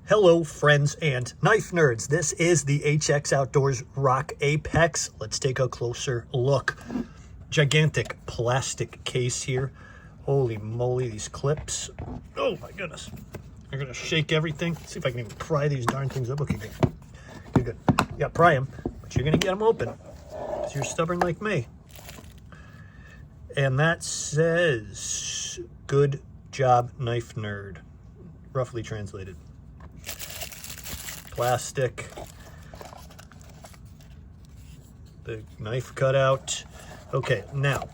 Hello, friends and knife nerds. This is the HX Outdoors Rock Apex. Let's take a closer look. Gigantic plastic case here. Holy moly, these clips. Oh my goodness. I'm gonna shake everything. See if I can even pry these darn things up. Okay, good. Good. Yeah, pry them, but you're gonna get them open because you're stubborn like me. And that says, good job, knife nerd. Roughly translated. Plastic, the knife cutout. Okay, now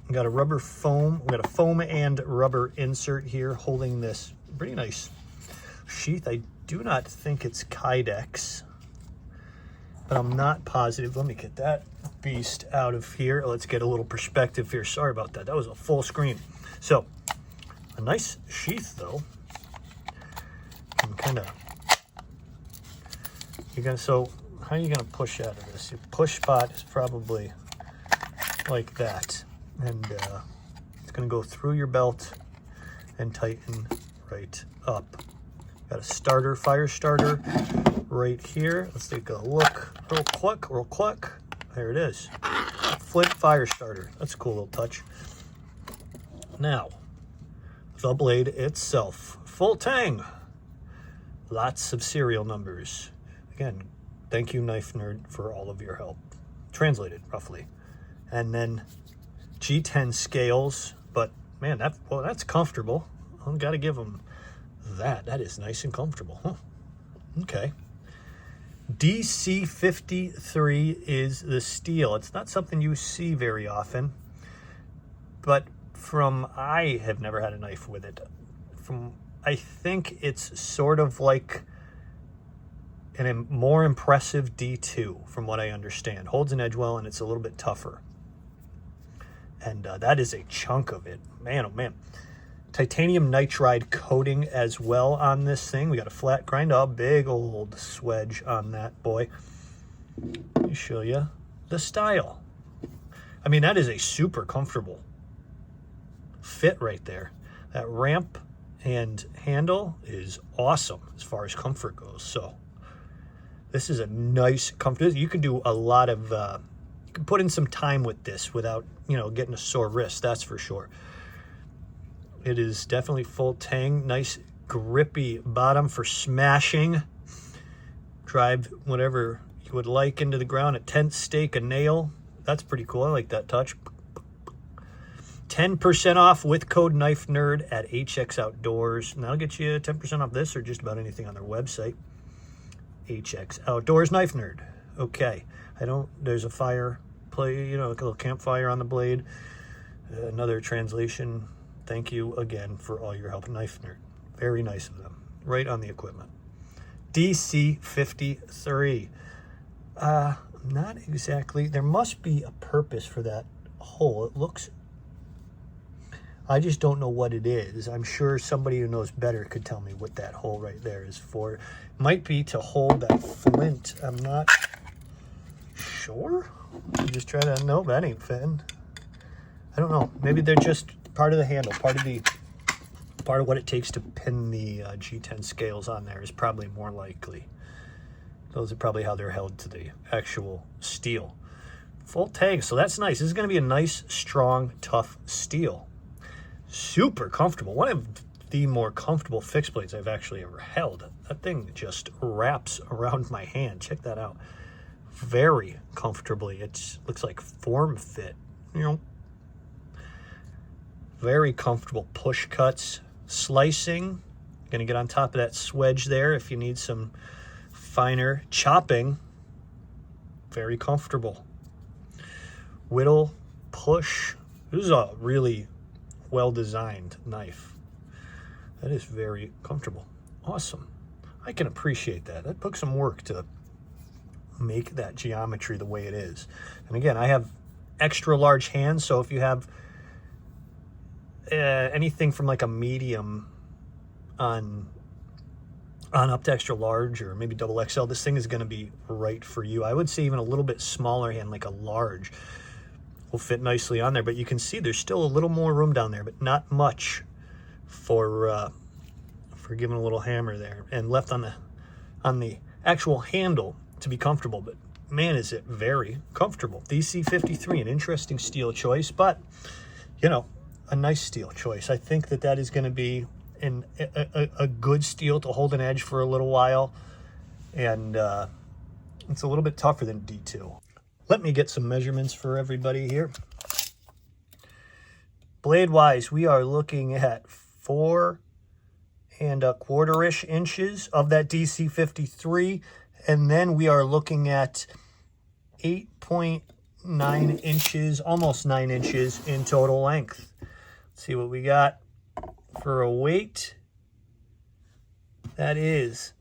we got a rubber foam. We got a foam and rubber insert here holding this pretty nice sheath. I do not think it's Kydex, but I'm not positive. Let me get that beast out of here. Let's get a little perspective here. Sorry about that. That was a full screen. So a nice sheath though. Kind of. So how are you gonna push out of this? Your push spot is probably like that, and it's gonna go through your belt and tighten right up. Got a starter, fire starter right here. Let's take a look real quick. There it is. Flint fire starter. That's a cool little touch. Now, the blade itself. Full tang. Lots of serial numbers. Again, thank you, Knifenerd, for all of your help. Translated, roughly. And then G10 scales, but man, that's comfortable. I've got to give them that. That is nice and comfortable. Huh. Okay. DC53 is the steel. It's not something you see very often, but I have never had a knife with it. I think it's sort of like a more impressive D2 from what I understand. Holds an edge well and it's a little bit tougher. And that is a chunk of it. Man, oh man. Titanium nitride coating as well on this thing. We got a flat grind, a big old swedge on that boy. Let me show you the style. I mean, that is a super comfortable fit right there. That ramp and handle is awesome as far as comfort goes. So this is a nice comfort. You can do a lot of you can put in some time with this without getting a sore wrist, that's for sure. It is definitely full tang. Nice grippy bottom for smashing. Drive whatever you would like into the ground. A tent stake, a nail. That's pretty cool. I like that touch. 10% off with code Knifenerd at HX Outdoors. And that'll get you 10% off this or just about anything on their website. HX Outdoors Knifenerd. Okay. There's a fire play, like a little campfire on the blade. Another translation. Thank you again for all your help, Knifenerd. Very nice of them. Right on the equipment. DC53. Not exactly. There must be a purpose for that hole. It looks... I just don't know what it is. I'm sure somebody who knows better could tell me what that hole right there is for. Might be to hold that flint. I'm not sure. I'm just trying to... No, that ain't fitting. I don't know. Maybe they're just part of the handle. Part of what it takes to pin the G10 scales on there is probably more likely. Those are probably how they're held to the actual steel. Full tang. So that's nice. This is going to be a nice, strong, tough steel. Super comfortable. One of the more comfortable fixed blades I've actually ever held. That thing just wraps around my hand. Check that out. Very comfortably. It looks like form fit. Very comfortable push cuts. Slicing. Going to get on top of that swedge there if you need some finer chopping. Very comfortable. Whittle, push. This is a really well-designed knife. That is very comfortable. Awesome. I can appreciate that. That took some work to make that geometry the way it is. And again, I have extra large hands, so if you have anything from like a medium on up to extra large or maybe double XL, this thing is going to be right for you. I would say even a little bit smaller hand, like a large, will fit nicely on there, but you can see there's still a little more room down there, but not much for for giving a little hammer there, and left on the actual handle to be comfortable. But man, is it very comfortable. DC53, an interesting steel choice, but you know, a nice steel choice. I think that is going to be a good steel to hold an edge for a little while, and it's a little bit tougher than D2. Let me get some measurements for everybody here. Blade wise, we are looking at 4 1/4-ish inches of that DC53, and then we are looking at 8.9 inches, almost 9 inches in total length. Let's see what we got for a weight. That is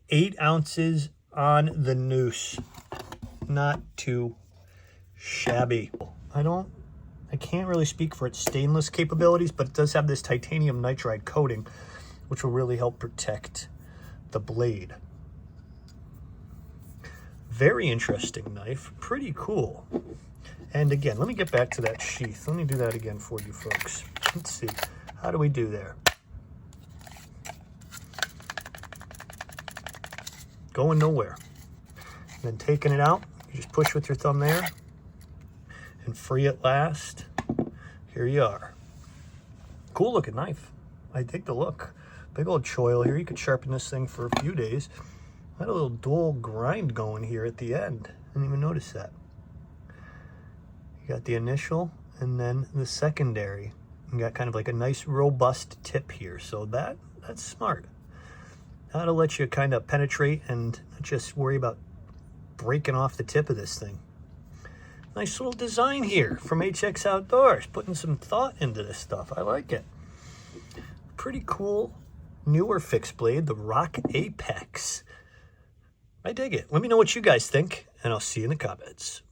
8 ounces on the noose. Not too shabby. I can't really speak for its stainless capabilities, but it does have this titanium nitride coating, which will really help protect the blade. Very interesting knife, pretty cool. And again, let me get back to that sheath. Let me do that again for you folks. Let's see, how do we do there? Going nowhere. And then taking it out, you just push with your thumb there and free at last. Here you are. Cool looking knife. I dig the look. Big old choil here. You could sharpen this thing for a few days. Had a little dual grind going here at the end. Didn't even notice that. You got the initial and then the secondary. You got kind of like a nice robust tip here. So that's smart. That'll let you kind of penetrate and not just worry about breaking off the tip of this thing. Nice little design here from HX Outdoors, putting some thought into this stuff. I like it. Pretty cool, newer fixed blade, the Rock Apex. I dig it. Let me know what you guys think, and I'll see you in the comments.